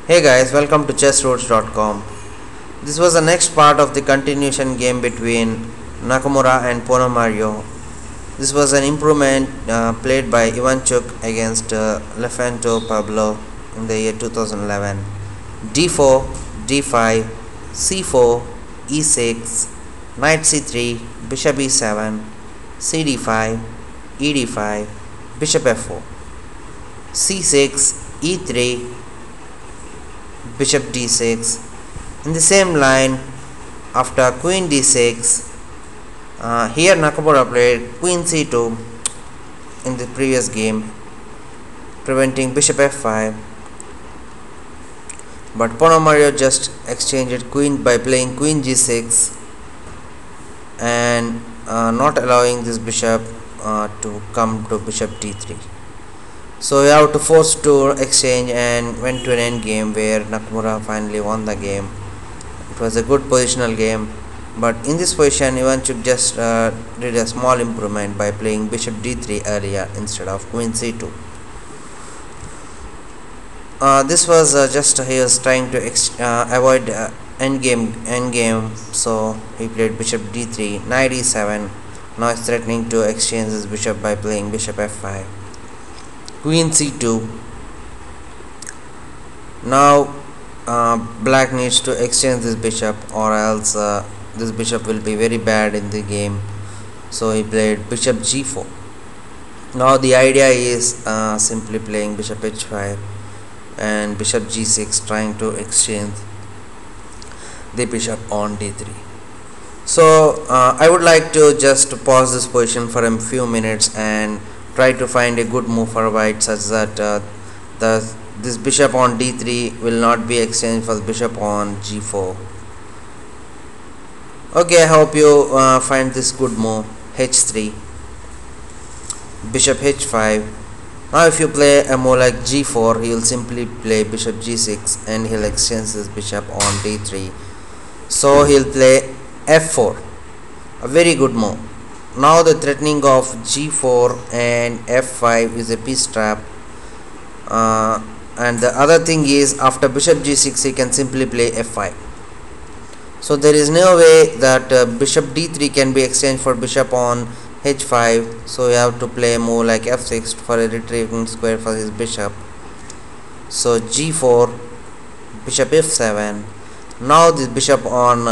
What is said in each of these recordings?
Hey guys, welcome to chessroads.com. This was the next part of the continuation game between Nakamura and Ponomario. This was an improvement played by Ivanchuk against Lauente Pablo in the year 2011. d4, d5, c4, e6, knight c3, bishop e7, cd5, ed5, bishop f4, c6, e3, bishop d6. In the same line, after queen d6, here Nakamura played queen c2 in the previous game, preventing bishop f5, but Ponomario just exchanged queen by playing queen g6 and not allowing this bishop to come to bishop d3. So we have to force to exchange and went to an end game where Nakamura finally won the game. It was a good positional game, but in this position Ivanchuk just did a small improvement by playing bishop d3 earlier instead of queen c2. This was just he was trying to avoid endgame, so he played bishop d3, knight e7. Now he's threatening to exchange his bishop by playing bishop f5. Queen c2. Now black needs to exchange this bishop, or else this bishop will be very bad in the game. So he played bishop g4. Now the idea is simply playing bishop h5 and bishop g6, trying to exchange the bishop on d3. So I would like to just pause this position for a few minutes and try to find a good move for white, such that this bishop on d3 will not be exchanged for the bishop on g4. Okay, I hope you find this good move. h3, bishop h5. Now if you play a move like g4, he will simply play bishop g6 and he'll exchange this bishop on d3. So he'll play f4, a very good move. Now the threatening of g4 and f5 is a piece trap, and the other thing is after bishop g6 he can simply play f5. So there is no way that bishop d3 can be exchanged for bishop on h5, so you have to play a move like f6 for a retrieving square for his bishop. So g4, bishop f7. Now this bishop on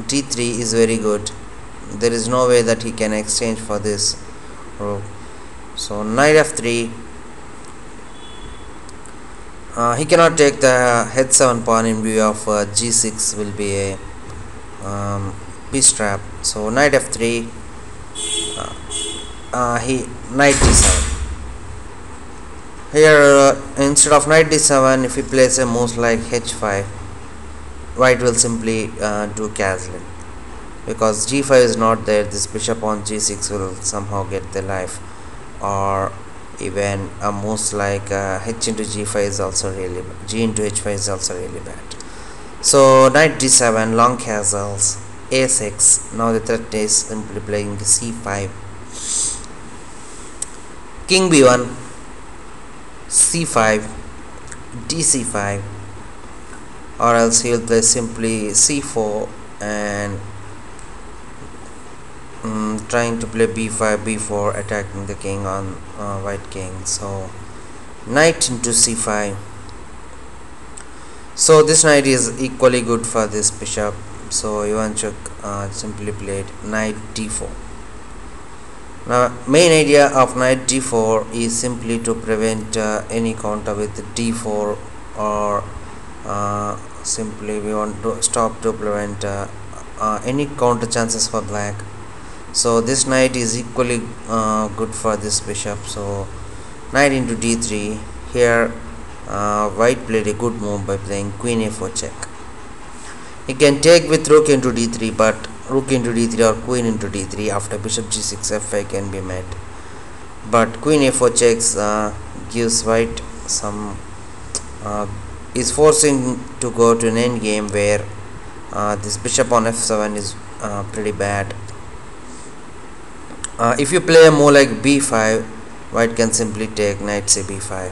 d3 is very good. There is no way that he can exchange for this rook. So knight f3. He cannot take the h7 pawn in view of g6 will be a piece trap. So knight f3. Knight d7. Here instead of knight d7, if he plays a move like h5, white will simply do castling. Because g5 is not there, this bishop on g6 will somehow get the life, or even a move like h into g5 is also really g into h5 is also really bad. So knight d7, long castles, a6. Now the threat is simply playing c5, king b1, c5, dc5, or else he will play simply c4 and trying to play b5, b4, attacking the king on white king. So knight into c5. So this knight is equally good for this bishop. So Ivanchuk simply played knight d4. Now main idea of knight d4 is simply to prevent any counter with d4, or simply we want to stop to prevent any counter chances for black. So this knight is equally good for this bishop. So knight into d3. Here white played a good move by playing queen a4 check. He can take with rook into d3, but rook into d3 or queen into d3 after bishop g6 f5 can be met. But queen a4 checks gives white some is forcing to go to an end game where this bishop on f7 is pretty bad. If you play a move like b5, white can simply take knight c b5.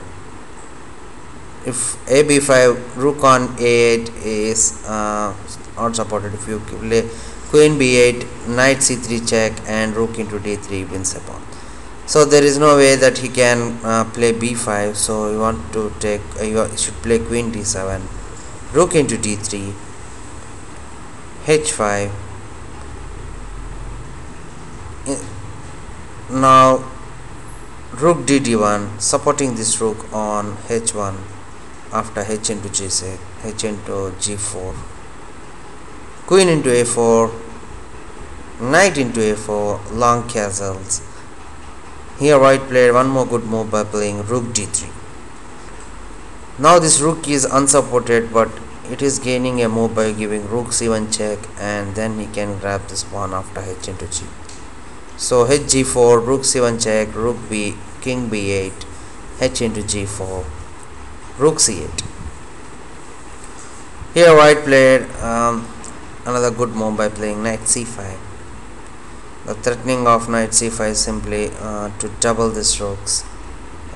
If a b5, rook on a8 is not supported. If you play queen b8, knight c3 check, and rook into d3 wins a pawn. So there is no way that he can play b5. So you want to take you should play queen d7, rook into d3, h5. Now rook dd1, supporting this rook on h1 after h into g6, h into g4, queen into a4, knight into a4, long castles. Here white played one more good move by playing rook d3. Now this rook is unsupported, but it is gaining a move by giving rook c1 check, and then he can grab this pawn after h into g. So h g4, rook c1 check, rook b, king b8, h into g4, rook c8. Here white played another good move by playing knight c5. The threatening of knight c5 is simply to double these rooks,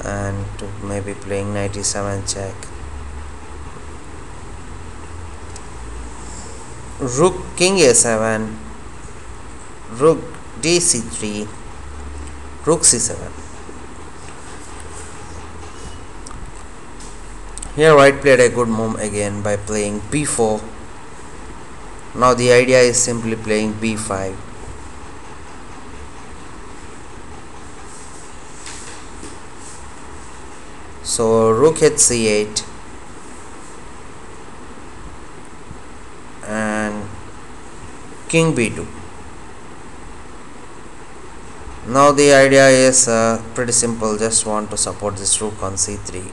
and to maybe playing knight e7 check, rook king a7, rook d c3, rook c7. Here white played a good move again by playing b4. Now the idea is simply playing b5. So rook h8 and king b2. Now the idea is pretty simple, just want to support this rook on c3.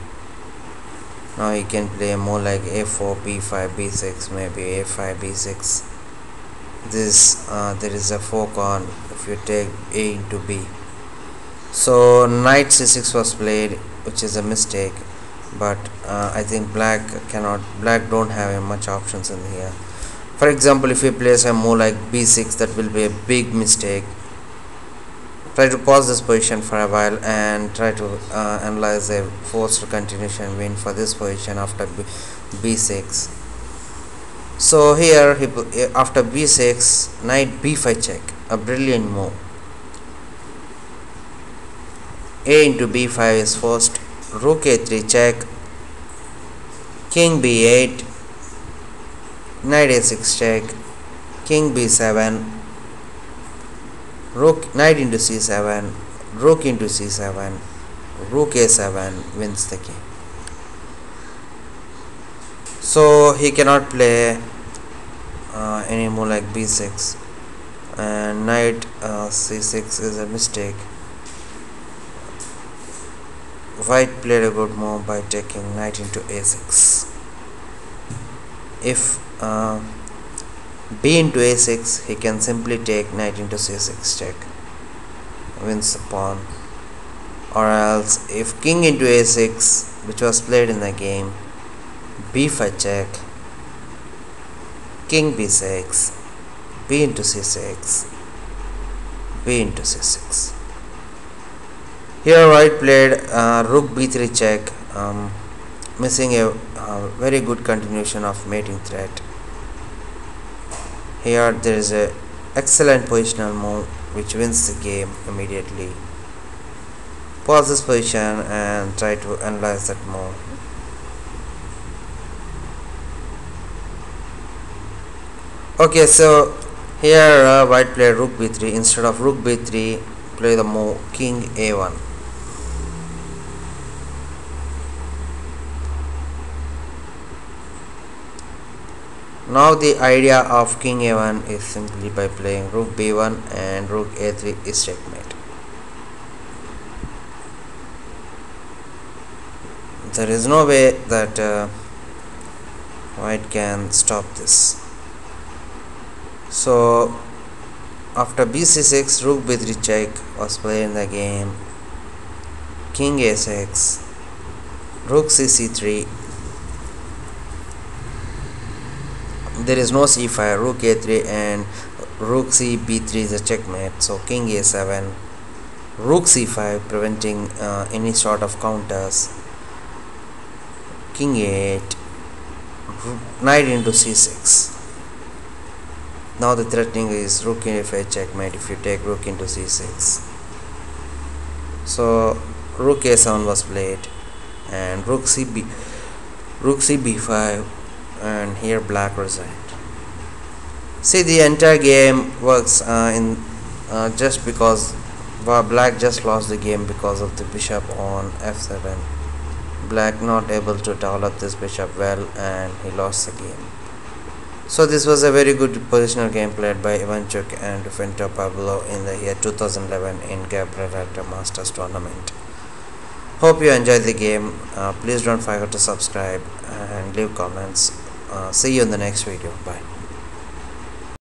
Now you can play more like a4, b5, b6, maybe a5, b6. This there is a fork on if you take a into b. So knight c6 was played, which is a mistake, but I think black don't have much options in here. For example, if you place a move like b6, that will be a big mistake. Try to pause this position for a while and try to analyze a forced continuation win for this position after b6. So here after b6, knight b5 check, a brilliant move. A into b5 is forced, rook a3 check, king b8, knight a6 check, king b7, rook, knight into c7, rook into c7, rook a7 wins the game. So he cannot play any more like b6, and knight c6 is a mistake. White played a good move by taking knight into a6. If b into a6, he can simply take knight into c6 check, wins the pawn. Or else if king into a6, which was played in the game, b5 check, king b6, b into c6, b into c6. Here white played rook b3 check, missing a very good continuation of mating threat. Here there is a excellent positional move which wins the game immediately. Pause this position and try to analyze that move. Okay, so here white played rook b3. Instead of rook b3, play the move king a1. Now the idea of king a1 is simply by playing rook b1 and rook a3 is checkmate. There is no way that white can stop this. So after bc6, rook b3 check was played in the game, king a6, rook cc3. There is no c5, rook a3 and rook c b3 is a checkmate. So king a7, rook c5, preventing any sort of counters. king 8, knight into c6. Now the threatening is rook f8 checkmate if you take rook into c6. So rook a7 was played, and rook cb5, and here black resigned. See, the entire game works just because black just lost the game because of the bishop on f7. Black not able to develop this bishop well, and he lost the game. So this was a very good positional game played by Ivanchuk and Pablo in the year 2011 in Gabriel Masters tournament. Hope you enjoyed the game. Please don't forget to subscribe and leave comments. See you in the next video. Bye.